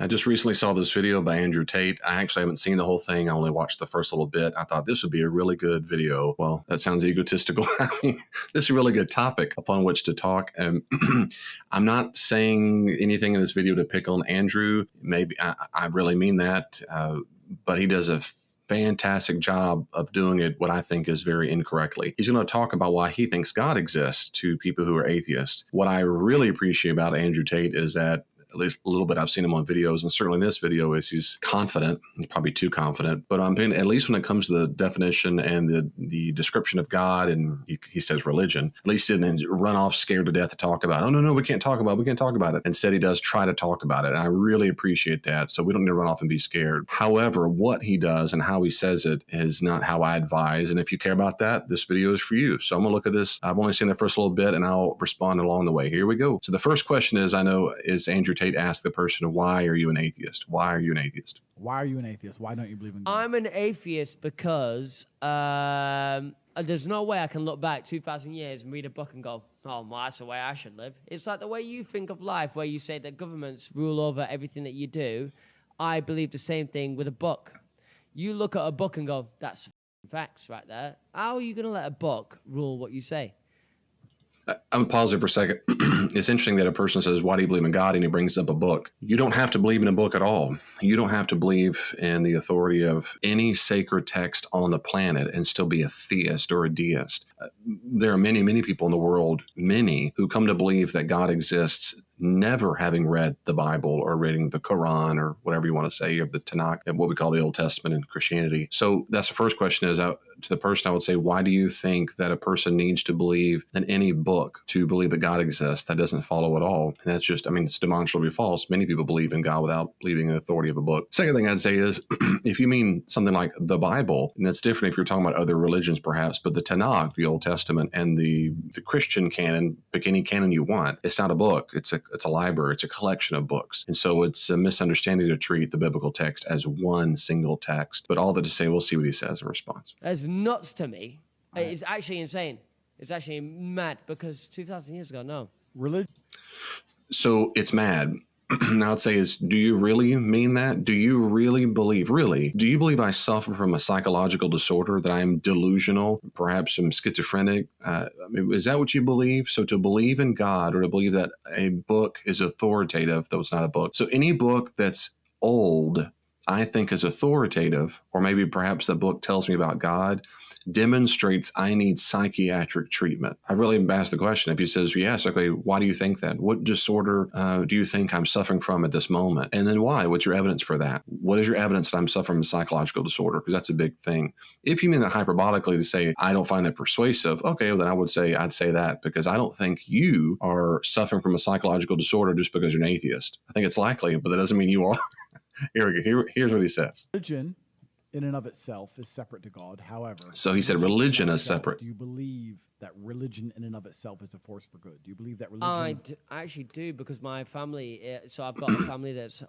I just recently saw this video by Andrew Tate. I actually haven't seen the whole thing. I only watched the first little bit. I thought this would be a really good video. Well, that sounds egotistical. I mean, this is a really good topic upon which to talk. And I'm not saying anything in this video to pick on Andrew. Maybe I really mean that, but he does a fantastic job of doing it what I think is very incorrectly. He's going to talk about why he thinks God exists to people who are atheists. What I really appreciate about Andrew Tate is that, at least a little bit, I've seen him on videos, and certainly in this video, is he's confident, probably too confident, but at least when it comes to the definition and the description of God, and he says religion, at least he didn't run off scared to death to talk about, oh, no, we can't talk about it. Instead, he does try to talk about it, and I really appreciate that, so we don't need to run off and be scared. However, what he does and how he says it is not how I advise, and if you care about that, this video is for you. So I'm going to look at this. I've only seen the first little bit, and I'll respond along the way. Here we go. So the first question is Andrew Tate asked the person, why are you an atheist? Why are you an atheist? Why are you an atheist? Why don't you believe in God? I'm an atheist because there's no way I can look back 2,000 years and read a book and go, oh, well, that's the way I should live. It's like the way you think of life, where you say that governments rule over everything that you do. I believe the same thing with a book. You look at a book and go, that's facts right there. How are you going to let a book rule what you say? I'm going to pause there for a second. It's interesting that a person says, why do you believe in God? And he brings up a book. You don't have to believe in a book at all. You don't have to believe in the authority of any sacred text on the planet and still be a theist or a deist. There are many, many people in the world, many, who come to believe that God exists never having read the Bible or reading the Quran or whatever you want to say, or the Tanakh, and what we call the Old Testament in Christianity. So that's the first question is, to the person, I would say, why do you think that a person needs to believe in any book to believe that God exists? That doesn't follow at all. And that's just, it's demonstrably false. Many people believe in God without believing in the authority of a book. Second thing I'd say is, if you mean something like the Bible, and it's different if you're talking about other religions perhaps, but the Tanakh, the Old Testament, and the Christian canon, pick any canon you want, it's not a book. It's a library. It's a collection of books. And so it's a misunderstanding to treat the biblical text as one single text. But all that to say, we'll see what he says in response. That's nuts to me. Right. It's actually insane. It's actually mad, because 2,000 years ago, no. Religion. So it's mad. Now I'd say is, do you really mean that? Do you really believe, do you believe I suffer from a psychological disorder, that I am delusional, perhaps I'm schizophrenic? Is that what you believe? So to believe in God, or to believe that a book is authoritative, though it's not a book. So any book that's old, I think is authoritative, or maybe perhaps the book tells me about God, demonstrates I need psychiatric treatment. I really asked the question. If he says, yes, okay, why do you think that? What disorder do you think I'm suffering from at this moment? And then why? What's your evidence for that? What is your evidence that I'm suffering from a psychological disorder? Because that's a big thing. If you mean that hyperbolically to say, I don't find that persuasive, okay, well, then I'd say that, because I don't think you are suffering from a psychological disorder just because you're an atheist. I think it's likely, but that doesn't mean you are. Here we go. Here's what he says. Religion in and of itself is separate to God. However, so he said religion is separate. Do you believe that religion in and of itself is a force for good? Do you believe that religion? I actually do, because my family, so I've got a family that's...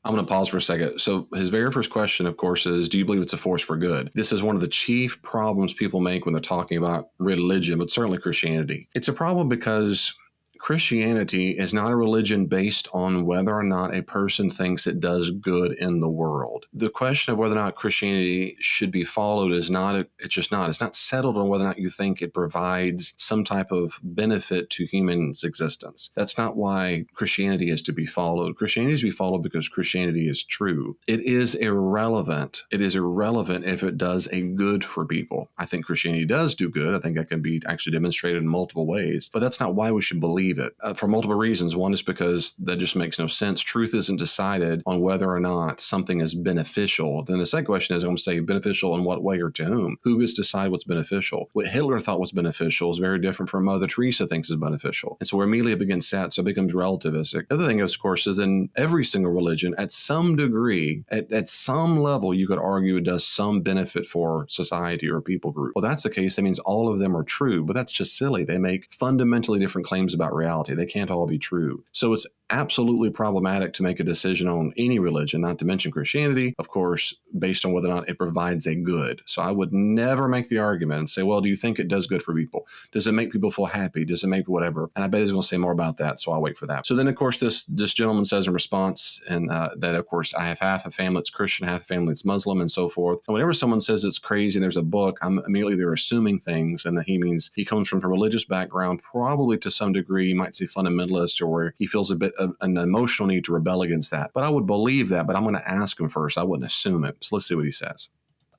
I'm going to pause for a second. So his very first question, of course, is, do you believe it's a force for good? This is one of the chief problems people make when they're talking about religion, but certainly Christianity. It's a problem because Christianity is not a religion based on whether or not a person thinks it does good in the world. The question of whether or not Christianity should be followed is not, it's not settled on whether or not you think it provides some type of benefit to humans' existence. That's not why Christianity is to be followed. Christianity is to be followed because Christianity is true. It is irrelevant. It is irrelevant if it does a good for people. I think Christianity does do good. I think that can be actually demonstrated in multiple ways, but that's not why we should believe it, for multiple reasons. One is because that just makes no sense. Truth isn't decided on whether or not something is beneficial. Then the second question is, I'm going to say, beneficial in what way or to whom? Who gets to decide what's beneficial? What Hitler thought was beneficial is very different from Mother Teresa thinks is beneficial. And so we're immediately up against that, so it becomes relativistic. The other thing, of course, is in every single religion, at some degree, at some level, you could argue it does some benefit for society or a people group. Well, that's the case. That means all of them are true, but that's just silly. They make fundamentally different claims about reality. They can't all be true. So it's absolutely problematic to make a decision on any religion, not to mention Christianity, of course, based on whether or not it provides a good. So I would never make the argument and say, well, do you think it does good for people? Does it make people feel happy? Does it make whatever? And I bet he's going to say more about that, so I'll wait for that. So then, of course, this gentleman says in response, and that, of course, I have half a family that's Christian, half a family that's Muslim, and so forth. And whenever someone says it's crazy and there's a book, I'm immediately they're assuming things, and that he means he comes from a religious background, probably to some degree, you might say fundamentalist, or where he feels a bit of an emotional need to rebel against that. But I would believe that, but I'm going to ask him first. I wouldn't assume it. So let's see what he says.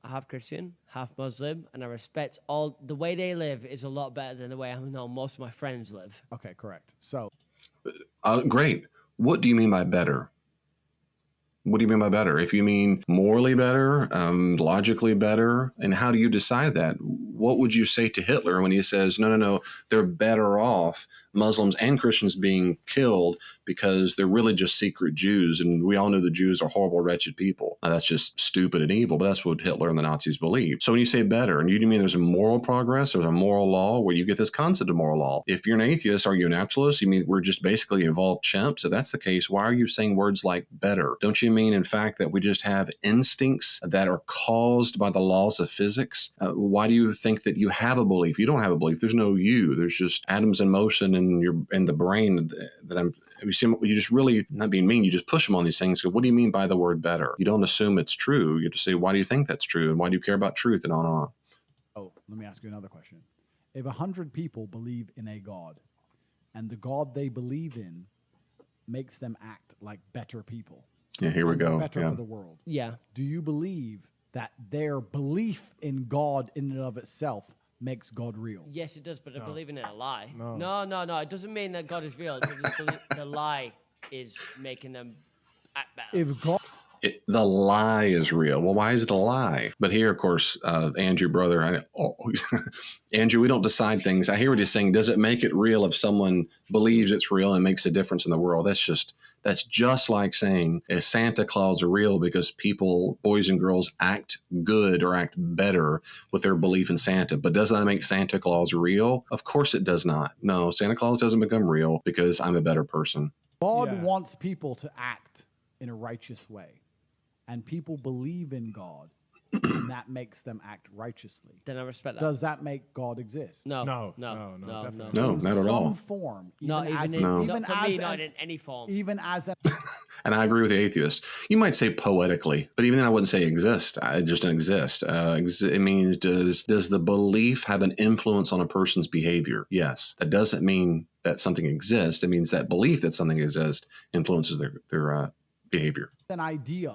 Half Christian, half Muslim, and I respect all the way they live is a lot better than the way I know most of my friends live. Okay, correct. So, Great. What do you mean by better? What do you mean by better? If you mean morally better, logically better, and how do you decide that? What would you say to Hitler when he says, no, they're better off, Muslims and Christians being killed because they're really just secret Jews, and we all know the Jews are horrible, wretched people. Now, that's just stupid and evil, but that's what Hitler and the Nazis believed. So when you say better, and you mean there's a moral progress, there's a moral law, where you get this concept of moral law. If you're an atheist, are you a naturalist? You mean we're just basically evolved chimps? If that's the case, why are you saying words like better? Don't you mean, in fact, that we just have instincts that are caused by the laws of physics? Why do you think that you have a belief? You don't have a belief. There's no you. There's just atoms in motion in the brain that you just really, not being mean, you just push them on these things. Go, what do you mean by the word better? You don't assume it's true. You have to say, why do you think that's true? And why do you care about truth? And on and on. oh, let me ask you another question. If 100 people believe in a God, and the God they believe in makes them act like better people, Yeah, here we go. better Yeah. for the world, Yeah. do you believe that their belief in God in and of itself makes God real? Yes, it does, but they're believing in a lie. No. No. It doesn't mean that God is real. It doesn't believe the lie is making them act better. If God The lie is real. Well, why is it a lie? But here, of course, Andrew, brother, Andrew, we don't decide things. I hear what he's saying. Does it make it real if someone believes it's real and makes a difference in the world? That's just like saying, is Santa Claus real because people, boys and girls, act good or act better with their belief in Santa? But does that make Santa Claus real? Of course it does not. No, Santa Claus doesn't become real because I'm a better person. God wants people to act in a righteous way, and people believe in God, and that makes them act righteously, Then I respect that. does that make God exist? No, definitely. No, not at all. Some form. Not even as, in, No. not for me, as not an- in any form. even as a And I agree with the atheist. You might say poetically, but even then I wouldn't say exist. It just doesn't exist. It means, does the belief have an influence on a person's behavior? Yes. That doesn't mean that something exists. It means that belief that something exists influences their behavior. an idea.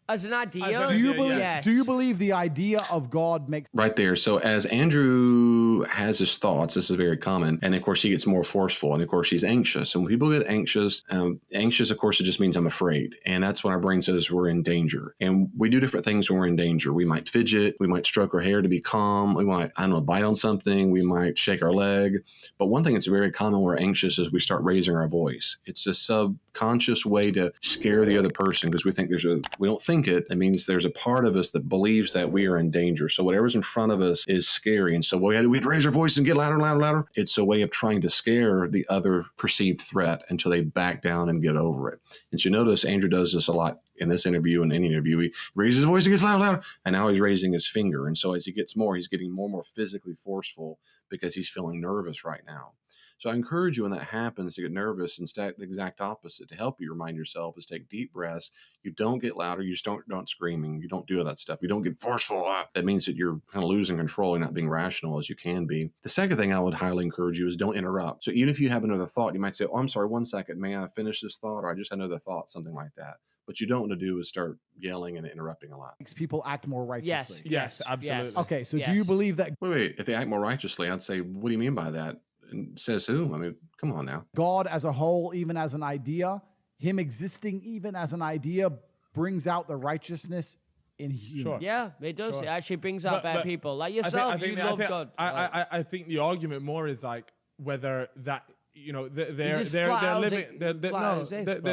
As an idea, As an Do you idea, believe? yes. Do you believe the idea of God makes? Right there. So as Andrew has his thoughts, this is very common. And of course, he gets more forceful. And of course, he's anxious. And when people get anxious, of course, it just means I'm afraid. And that's when our brain says we're in danger. And we do different things when we're in danger. We might fidget. We might stroke our hair to be calm. We might, bite on something. We might shake our leg. But one thing that's very common when we're anxious is we start raising our voice. It's a subconscious way to scare the other person because we think we don't think it. It means there's a part of us that believes that we are in danger. So whatever's in front of us is scary. And so we'd raise our voice and get louder and louder and louder. It's a way of trying to scare the other perceived threat until they back down and get over it. And you notice Andrew does this a lot in this interview and any interview. He raises his voice and gets louder and louder. And now he's raising his finger. And so as he gets more, he's getting more and more physically forceful because he's feeling nervous right now. So I encourage you when that happens to get nervous. Instead, the exact opposite. To help you remind yourself is take deep breaths. You don't get louder. You just don't screaming. You don't do that stuff. You don't get forceful. That means that you're kind of losing control. You're not being rational as you can be. The second thing I would highly encourage you is don't interrupt. So even if you have another thought, you might say, oh, I'm sorry, 1 second. May I finish this thought? Or I just had another thought, something like that. What you don't want to do is start yelling and interrupting a lot. Makes people act more righteously. Yes, absolutely. Okay, so do Yes. you believe that Wait. If they act more righteously, I'd say, what do you mean by that? And says who? I mean, come on now. God as a whole, even as an idea, him existing even as an idea, brings out the righteousness in humans? Sure. Yeah, it does. Sure. It actually brings out better people. Like yourself, you love God. I think the argument more is like whether that they're just flat out living exist,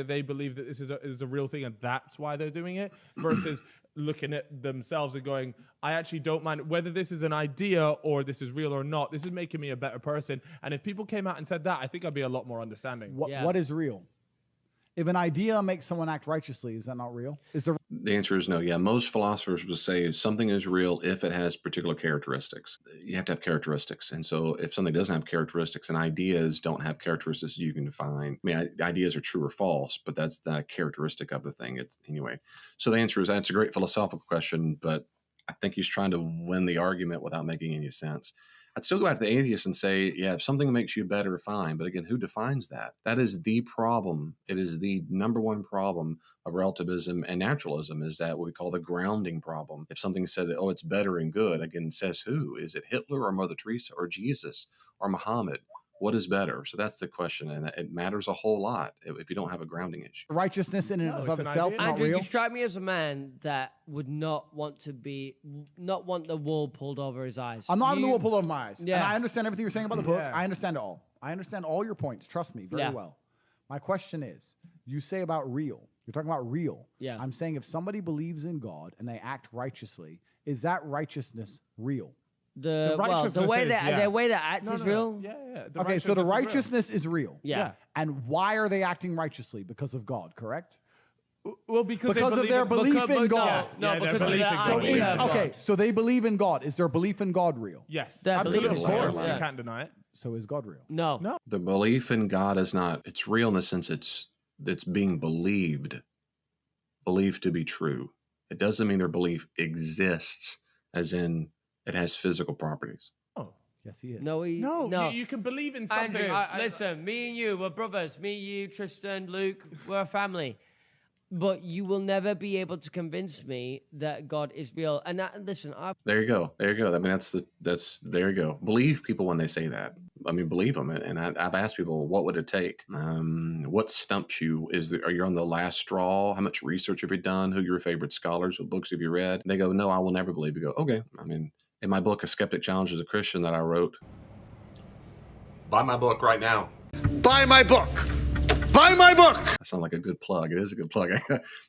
they believe that this is a real thing and that's why they're doing it versus looking at themselves and going, I actually don't mind whether this is an idea or this is real or not. This is making me a better person. And if people came out and said that, I think I'd be a lot more understanding. What is real? If an idea makes someone act righteously, is that not real? The answer is no. Yeah, most philosophers would say something is real if it has particular characteristics. You have to have characteristics. And so if something doesn't have characteristics, and ideas don't have characteristics you can define. I mean, ideas are true or false, but that's the characteristic of the thing. Anyway. So the answer is that's a great philosophical question, but I think he's trying to win the argument without making any sense. I'd still go back to the atheist and say, yeah, if something makes you better, fine. But again, who defines that? That is the problem. It is the number one problem of relativism and naturalism, is that what we call the grounding problem. If something said, oh, it's better and good, again, says who? Is it Hitler or Mother Teresa or Jesus or Muhammad? What is better? So that's the question, and it matters a whole lot if you don't have a grounding issue. Righteousness in and of itself idea. not Andrew, real? you strike me as a man that would not want the wool pulled over his eyes. I'm not having the wool pulled over my eyes. Yeah. And I understand everything you're saying about the book. Yeah. I understand it all. I understand all your points. Trust me very well. My question is, you say about real. You're talking about real. Yeah. I'm saying if somebody believes in God and they act righteously, is that righteousness real? The righteousness way is, that yeah. The way that acts is real. Yeah. Okay, so the is real. righteousness is real. Yeah. And why are they acting righteously? Because of God, correct? Well, because of their belief in God. No, Yeah, because their of belief their in God. So idea of God. okay, so they believe in God. Is their belief in God real? Yes, That belief absolutely. is Of course, real, yeah. you can't deny it. So is God real? No. The belief in God is not, it's real in the sense it's being believed to be true. It doesn't mean their belief exists, as in it has physical properties. Yes, he is. No. You can believe in something. Andrew, listen, me and you, we're brothers. Me, you, Tristan, Luke, we're a family. But you will never be able to convince me that God is real. And listen, There you go. I mean, that's there you go. Believe people when they say that. I mean, believe them. And I've asked people, what would it take? What stumps you? Are you on the last straw? How much research have you done? Who are your favorite scholars? What books have you read? They go, no, I will never believe. You go, okay. I mean, in my book, A Skeptic Challenges a Christian, that I wrote, buy my book right now. Buy my book. Buy my book. That sounds like a good plug. It is a good plug.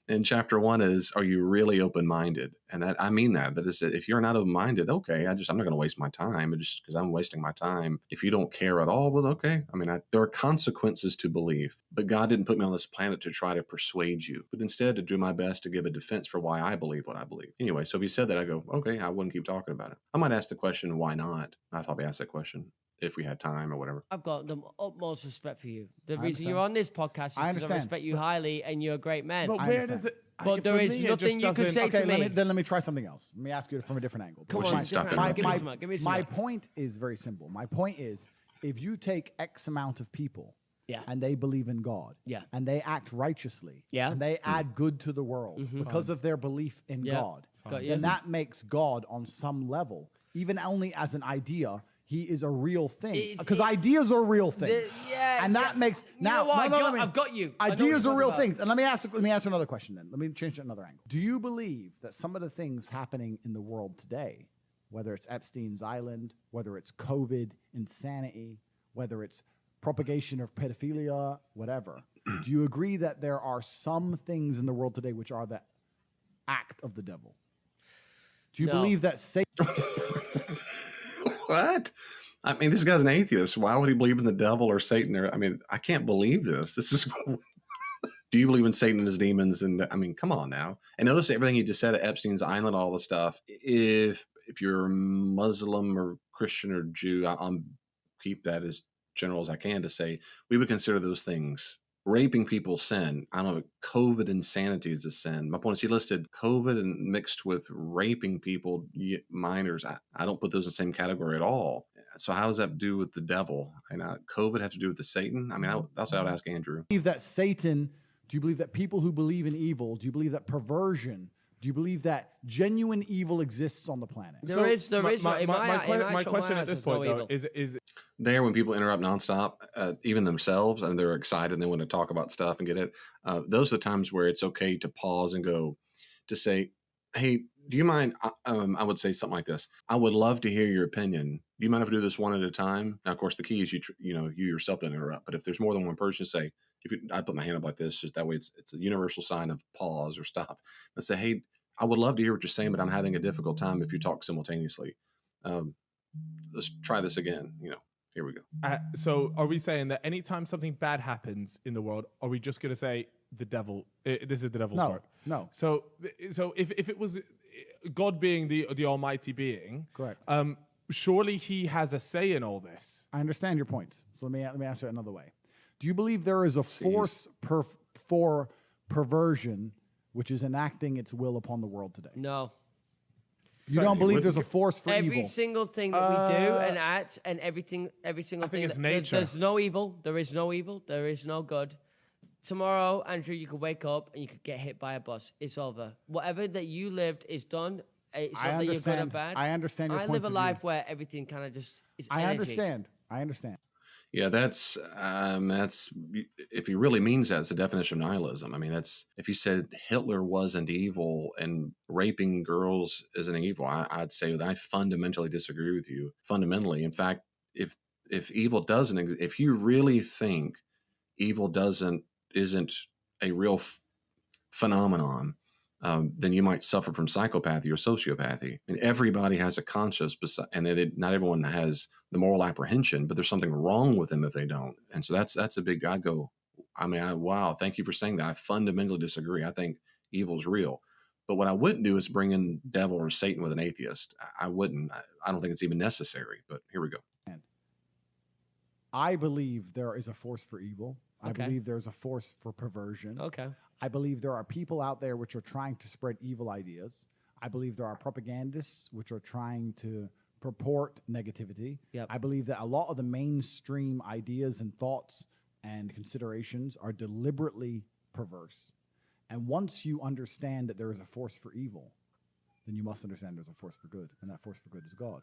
And chapter 1 is, are you really open-minded? And I mean that. But it's, if you're not open-minded, okay, I'm not going to waste my time just because I'm wasting my time. If you don't care at all, well, okay. I mean, there are consequences to belief. But God didn't put me on this planet to try to persuade you, but instead to do my best to give a defense for why I believe what I believe. Anyway, so if he said that, I go, okay, I wouldn't keep talking about it. I might ask the question, why not? I'd probably ask that question if we had time or whatever. I've got the utmost respect for you. The I reason understand. you're on this podcast is because I understand. respect you highly and you're a great man. But I where understand. does it? But there for is me, it nothing just you could doesn't- say Okay, to me. let me try something else. Let me ask you from a different angle. Come We on, should stop different- it. give me some. Give me some. My point is very simple. My point is, if you take X amount of people Yeah. and they believe in God Yeah. and they act righteously Yeah. and they add good to the world because of their belief in Yeah. God, Got you. then that makes God on some level, even only as an idea, he is a real thing. Because ideas are real things. And that makes You know what? I've got you. I know what Ideas you're are real talking things. And let me answer another question then. Let me change it another angle. Do you believe that some of the things happening in the world today, whether it's Epstein's Island, whether it's COVID, insanity, whether it's propagation of pedophilia, whatever, do you agree that there are some things in the world today which are the act of the devil? Do you No. believe that Satan... What? I mean, this guy's an atheist. Why would he believe in the devil or Satan? I mean, I can't believe this. This is... Do you believe in Satan and his demons? And I mean, come on now. And notice everything he just said at Epstein's Island, all the stuff. If you're Muslim or Christian or Jew, I'll keep that as general as I can to say we would consider those things. Raping people sin. I don't know. COVID insanity is a sin. My point is he listed COVID and mixed with raping people, minors. I don't put those in the same category at all. So how does that do with the devil? And COVID have to do with the Satan? I mean, that's what I would ask Andrew. Believe that Satan, do you believe that people who believe in evil, do you believe that perversion, do you believe that genuine evil exists on the planet? There is. My question at this point though is There, when people interrupt nonstop, even themselves, and they're excited and they want to talk about stuff and get it. Those are the times where it's okay to pause and go, to say, "Hey, do you mind?" I would say something like this: "I would love to hear your opinion. Do you mind if I do this one at a time?" Now, of course, the key is you yourself don't interrupt. But if there's more than one person, say, I put my hand up like this, just that way it's a universal sign of pause or stop. Let's say, "Hey, I would love to hear what you're saying, but I'm having a difficult time if you talk simultaneously. Let's try this again. Here we go. So are we saying that anytime something bad happens in the world, are we just going to say the devil? This is the devil's work? No. So if it was God being the almighty being, Correct. Surely he has a say in all this. I understand your point. So let me answer it another way. Do you believe there is a force for perversion which is enacting its will upon the world today? No. You don't believe there's a force for Every evil? single thing that we do and act and every single thing. it's nature. There's no evil. There is no evil. There is no good. Tomorrow, Andrew, you could wake up and you could get hit by a bus. It's over. Whatever that you lived is done. It's not that you're good or bad. I understand your I point live a of life view. where everything kind of just is I energy. understand. Yeah, that's if he really means that, it's a definition of nihilism. I mean, that's if you said Hitler wasn't evil and raping girls isn't evil, I'd say that I fundamentally disagree with you. Fundamentally, in fact, if evil doesn't, if you really think evil isn't a real phenomenon, then you might suffer from psychopathy or sociopathy. I mean, everybody has a conscience, and not everyone has the moral apprehension, but there's something wrong with them if they don't. And so that's a big. I go, wow, thank you for saying that. I fundamentally disagree. I think evil's real. But what I wouldn't do is bring in devil or Satan with an atheist. I wouldn't. I don't think it's even necessary. But here we go. I believe there is a force for evil. Okay. I believe there's a force for perversion. Okay. I believe there are people out there which are trying to spread evil ideas. I believe there are propagandists which are trying to purport negativity. Yep. I believe that a lot of the mainstream ideas and thoughts and considerations are deliberately perverse. And once you understand that there is a force for evil, then you must understand there's a force for good, and that force for good is God.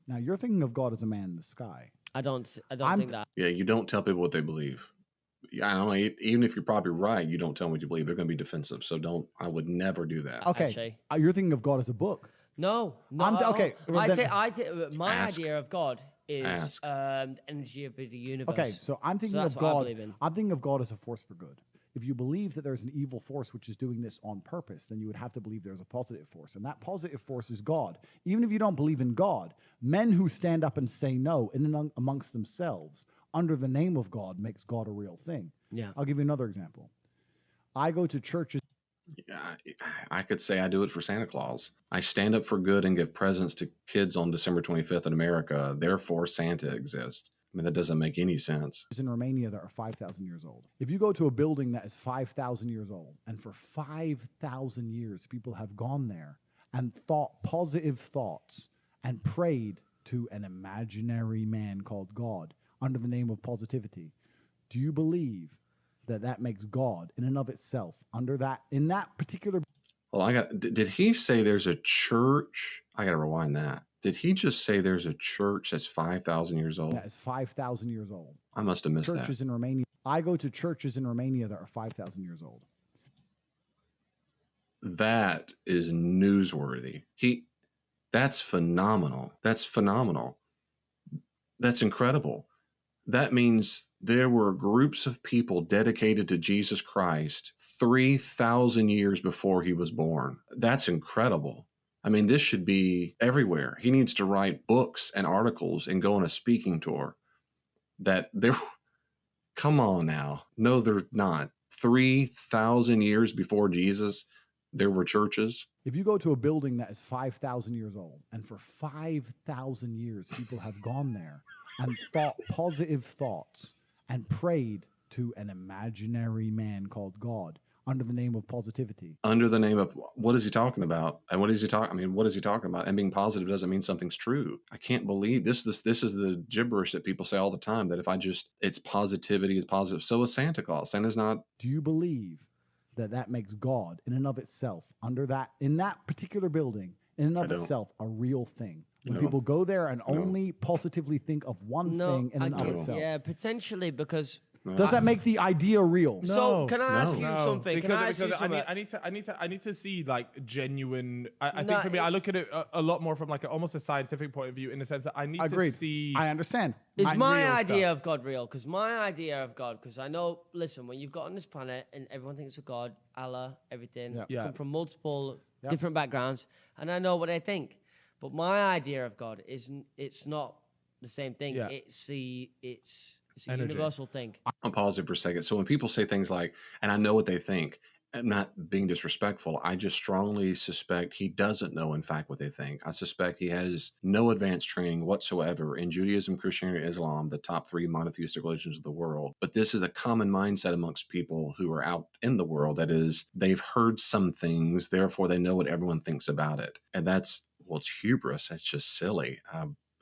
Now, you're thinking of God as a man in the sky. I don't think that. Yeah, you don't tell people what they believe. Yeah, I don't know. Even if you're probably right, you don't tell them what you believe. They're going to be defensive. So I would never do that. Okay, Actually. You're thinking of God as a book. No. okay, well, My Ask. idea of God is Ask. The energy of the universe. Okay, so I'm thinking that's of what I God. believe in. I'm thinking of God as a force for good. If you believe that there's an evil force which is doing this on purpose, then you would have to believe there's a positive force, and that positive force is God. Even if you don't believe in God, men who stand up and say no in and amongst themselves under the name of God makes God a real thing. Yeah. I'll give you another example. I go to churches. Yeah, I could say I do it for Santa Claus. I stand up for good and give presents to kids on December 25th in America. Therefore, Santa exists. I mean, that doesn't make any sense. In Romania that are 5,000 years old. If you go to a building that is 5,000 years old, and for 5,000 years people have gone there and thought positive thoughts and prayed to an imaginary man called God under the name of positivity, do you believe that makes God in and of itself in that particular? Well, did he say there's a church? I got to rewind that. Did he just say there's a church that's 5,000 years old? That is 5,000 years old. I must have missed Churches that. in Romania. I go to churches in Romania that are 5,000 years old. That is newsworthy. That's phenomenal. That's phenomenal. That's incredible. That means there were groups of people dedicated to Jesus Christ 3,000 years before he was born. That's incredible. I mean, this should be everywhere. He needs to write books and articles and go on a speaking tour. Come on now. No, they're not. 3,000 years before Jesus, there were churches. If you go to a building that is 5,000 years old, and for 5,000 years people have gone there and thought positive thoughts and prayed to an imaginary man called God under the name of positivity. Under the name of, what is he talking about? And what is he talking? I mean, what is he talking about? And being positive doesn't mean something's true. I can't believe this is the gibberish that people say all the time, that it's positivity, it's positive. So is Santa Claus. Santa's not. Do you believe that makes God in and of itself in that particular building in and of itself a real thing? When No. people go there and only positively think of one thing in and of guess, itself. yeah, potentially, because Does that make the idea real? So can I ask you No, something? Can I ask you because something? I need to see like genuine. I No, think for me, I look at it a lot more from like almost a scientific point of view, in the sense that I need Agreed. to see. I understand. Is my real idea stuff. of God real? Because my idea of God, because I know, listen, when you've got on this planet and everyone thinks of God, Allah, everything, Yeah. come from multiple different backgrounds, and I know what they think. But my idea of God it's not the same thing. Yeah. It's a Energy. universal thing. I'll pause it for a second. So when people say things like, and I know what they think, I'm not being disrespectful. I just strongly suspect he doesn't know, in fact, what they think. I suspect he has no advanced training whatsoever in Judaism, Christianity, Islam, the top 3 monotheistic religions of the world. But this is a common mindset amongst people who are out in the world. That is, they've heard some things, therefore they know what everyone thinks about it. And that's, well, it's hubris. That's just silly.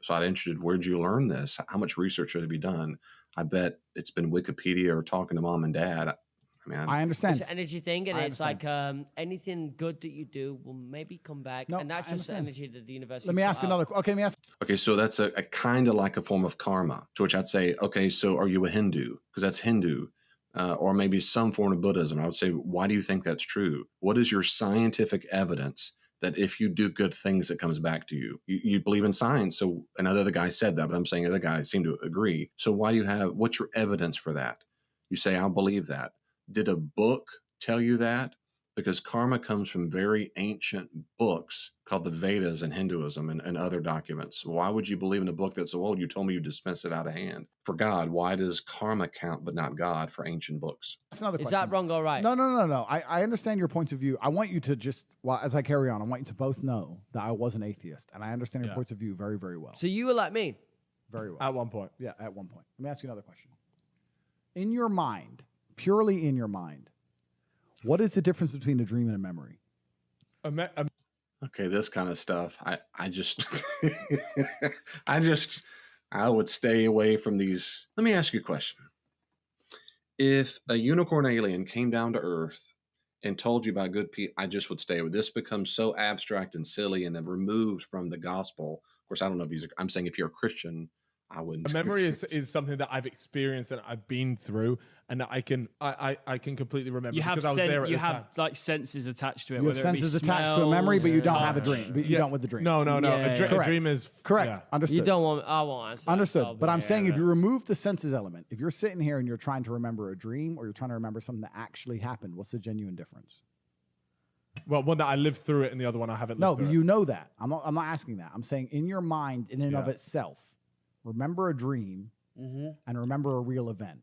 So I'm interested, where'd you learn this? How much research should be done? I bet it's been Wikipedia or talking to mom and dad. I mean, I understand. It's an energy thing, and I it's understand. like anything good that you do will maybe come back, No, and that's I just the understand. energy that the universe. Let me ask another. Okay, let me ask. okay, so that's a kind of like a form of karma, to which I'd say, okay, so are you a Hindu? Because that's Hindu. Or maybe some form of Buddhism. I would say, why do you think that's true? What is your scientific evidence that if you do good things, it comes back to you? You believe in science. So another guy said that, but I'm saying other guys seem to agree. So why do you have, what's your evidence for that? You say, I believe that. Did a book tell you that? Because karma comes from very ancient books called the Vedas in Hinduism and other documents. Why would you believe in a book that's so old? You told me you dismissed it out of hand. For God, why does karma count but not God for ancient books? That's another Is question. that wrong or right? No. I understand your points of view. I want you to just, well, as I carry on, I want you to both know that I was an atheist, and I understand your points of view very, very well. So you were like me. Very well. At one point. Yeah, at one point. Let me ask you another question. In your mind, purely in your mind, what is the difference between a dream and a memory? Okay, this kind of stuff. I just, I would stay away from these. Let me ask you a question. If a unicorn alien came down to Earth and told you about good people, I just would stay with this. Becomes so abstract and silly and then removed from the gospel. Of course, I don't know if I'm saying if you're a Christian, I wouldn't. A memory is something that I've experienced and I've been through, and that I can completely remember You have because I was there at the time. like senses attached to it. You have whether it be senses attached to a memory, but you don't have a dream. But you don't with the dream. No. Yeah, A Correct. dream is Correct. yeah. Understood. You don't want. I won't answer. that, Understood. so, But I'm yeah, saying if yeah. you remove the senses element, if you're sitting here and you're trying to remember a dream or you're trying to remember something that actually happened, what's the genuine difference? Well, one that I lived through it, and the other one I haven't. No, lived but through you know that. I'm not asking that. I'm saying in your mind, in and of Yeah. itself, remember a dream and remember a real event.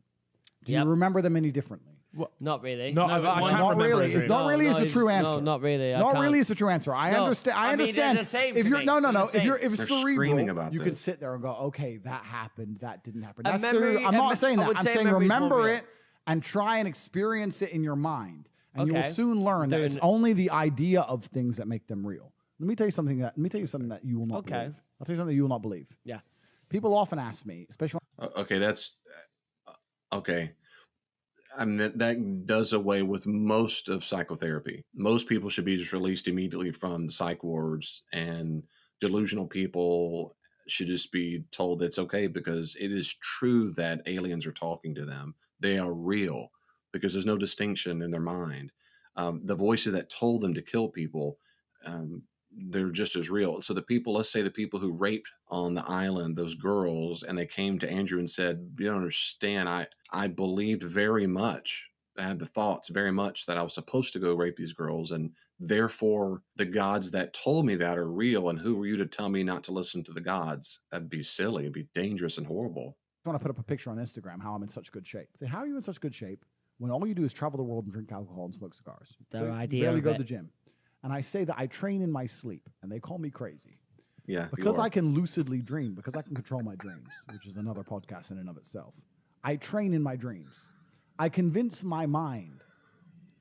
Do Yep. you remember them any differently? Not really. No, No, but I one- can't Not remember. really. a It's dream. not really is the true answer. No, not really. I Not can't. really is the true answer. I No, understand. I I mean, they're understand. the same If to you're me. no. They're the If same. you're if it's They're cerebral, screaming about you could this. sit there and go, okay, that happened, that didn't happen. A That's memory- cerebral. I'm a not me- saying I that. would I'm say saying memory's more remember real. it and try and experience it in your mind, and you will Okay. soon learn that Doing it's it. only the idea of things that make them real. Let me tell you something that you will not Okay. believe. I'll tell you something you will not believe. Yeah. People often ask me, especially Okay, that's okay. I mean, that does away with most of psychotherapy. Most people should be just released immediately from psych wards, and delusional people should just be told it's okay because it is true that aliens are talking to them. They are real because there's no distinction in their mind. The voices that told them to kill people, they're just as real. So the people, let's say the people who raped on the island, those girls, and they came to Andrew and said, you don't understand. I believed very much. I had the thoughts very much that I was supposed to go rape these girls. And therefore the gods that told me that are real. And who were you to tell me not to listen to the gods? That'd be silly. It'd be dangerous and horrible. I want to put up a picture on Instagram how I'm in such good shape. Say, how are you in such good shape when all you do is travel the world and drink alcohol and smoke cigars? Their You idea barely of go it. to the gym. And I say that I train in my sleep, and they call me crazy. Yeah. Because I can lucidly dream, because I can control my dreams, which is another podcast in and of itself. I train in my dreams. I convince my mind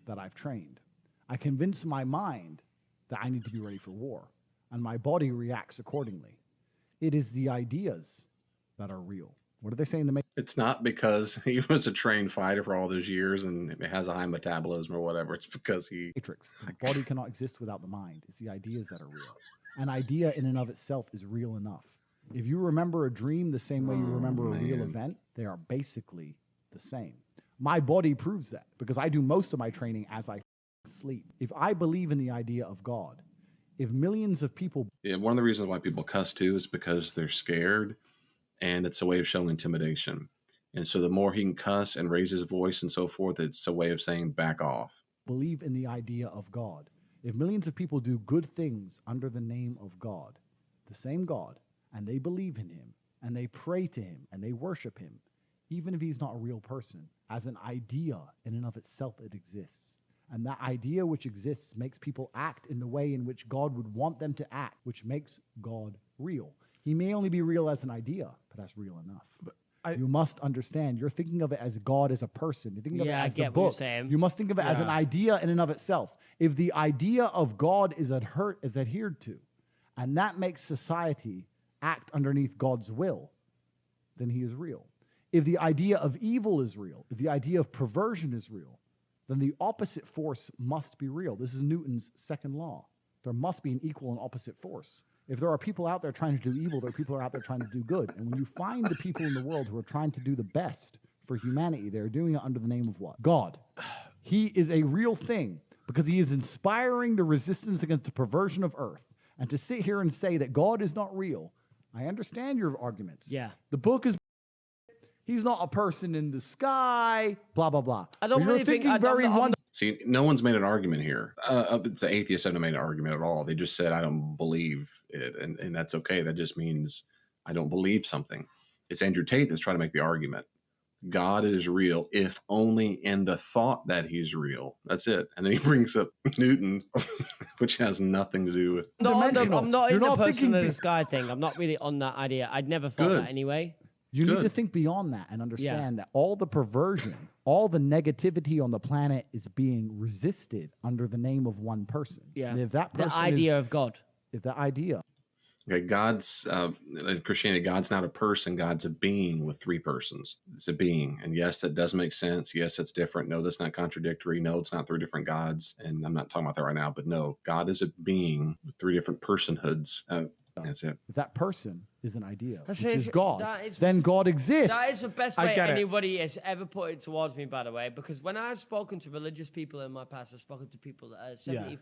that I've trained. I convince my mind that I need to be ready for war, and my body reacts accordingly. It is the ideas that are real. What do they say in the It's not because he was a trained fighter for all those years and has a high metabolism or whatever. It's because he. Matrix? The body cannot exist without the mind. It's the ideas that are real. An idea in and of itself is real enough. If you remember a dream the same way you remember a real event, they are basically the same. My body proves that because I do most of my training as I sleep. If I believe in the idea of God, if millions of people... Yeah, one of the reasons why people cuss too is because they're scared, and it's a way of showing intimidation. And so the more he can cuss and raise his voice and so forth, it's a way of saying back off. believe in the idea of God, if millions of people do good things under the name of God, the same God, and they believe in him, and they pray to him, and they worship him, even if he's not a real person, as an idea in and of itself, it exists. And that idea which exists makes people act in the way in which God would want them to act, which makes God real. He may only be real as an idea, but that's real enough. You must understand, you're thinking of it as God as a person. You're thinking of it as the book. You must think of it as an idea in and of itself. If the idea of God is adhered to, and that makes society act underneath God's will, then he is real. If the idea of evil is real, if the idea of perversion is real, then the opposite force must be real. This is Newton's second law. There must be an equal and opposite force. If there are people out there trying to do evil, there are people out there trying to do good. And when you find the people in the world who are trying to do the best for humanity, they're doing it under the name of what? God. He is a real thing because he is inspiring the resistance against the perversion of earth. And to sit here and say that God is not real, I understand your arguments. Yeah. The book is... He's not a person in the sky, blah, blah, blah. I don't really think... See, no one's made an argument here. The atheists haven't made an argument at all. They just said, I don't believe it. And that's okay. That just means I don't believe something. It's Andrew Tate that's trying to make the argument. God is real, if only in the thought that he's real. That's it. And then he brings up Newton, which has nothing to do with... I'm not in the person in the sky thing. I'm not really on that idea. I'd never thought that anyway. You need to think beyond that and understand that all the perversion, all the negativity on the planet is being resisted under the name of one person. Yeah. And if that person the idea of God. If the idea. Okay, God's, in Christianity, God's not a person. God's a being with three persons. It's a being. And yes, that does make sense. Yes, it's different. No, that's not contradictory. No, it's not three different gods. And I'm not talking about that right now, but no, God is a being with three different personhoods. That's it. If that person is an idea, which is God, then God exists. That is the best way anybody has ever put it towards me, by the way, because when I've spoken to religious people in my past, I've spoken to people that are 70,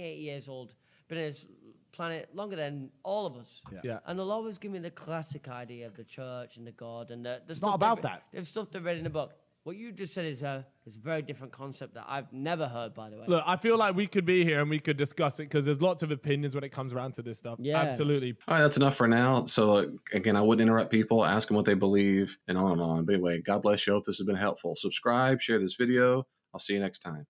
80 years old, been on this planet longer than all of us. Yeah. And they'll always give me the classic idea of the church and the God and the it's stuff not about that. The stuff they read in the book. What you just said is a very different concept that I've never heard, by the way. Look, I feel like we could be here and we could discuss it because there's lots of opinions when it comes around to this stuff. Yeah. Absolutely. All right, that's enough for now. So again, I wouldn't interrupt people, ask them what they believe, and on and on. But anyway, God bless you. I hope this has been helpful. Subscribe, share this video. I'll see you next time.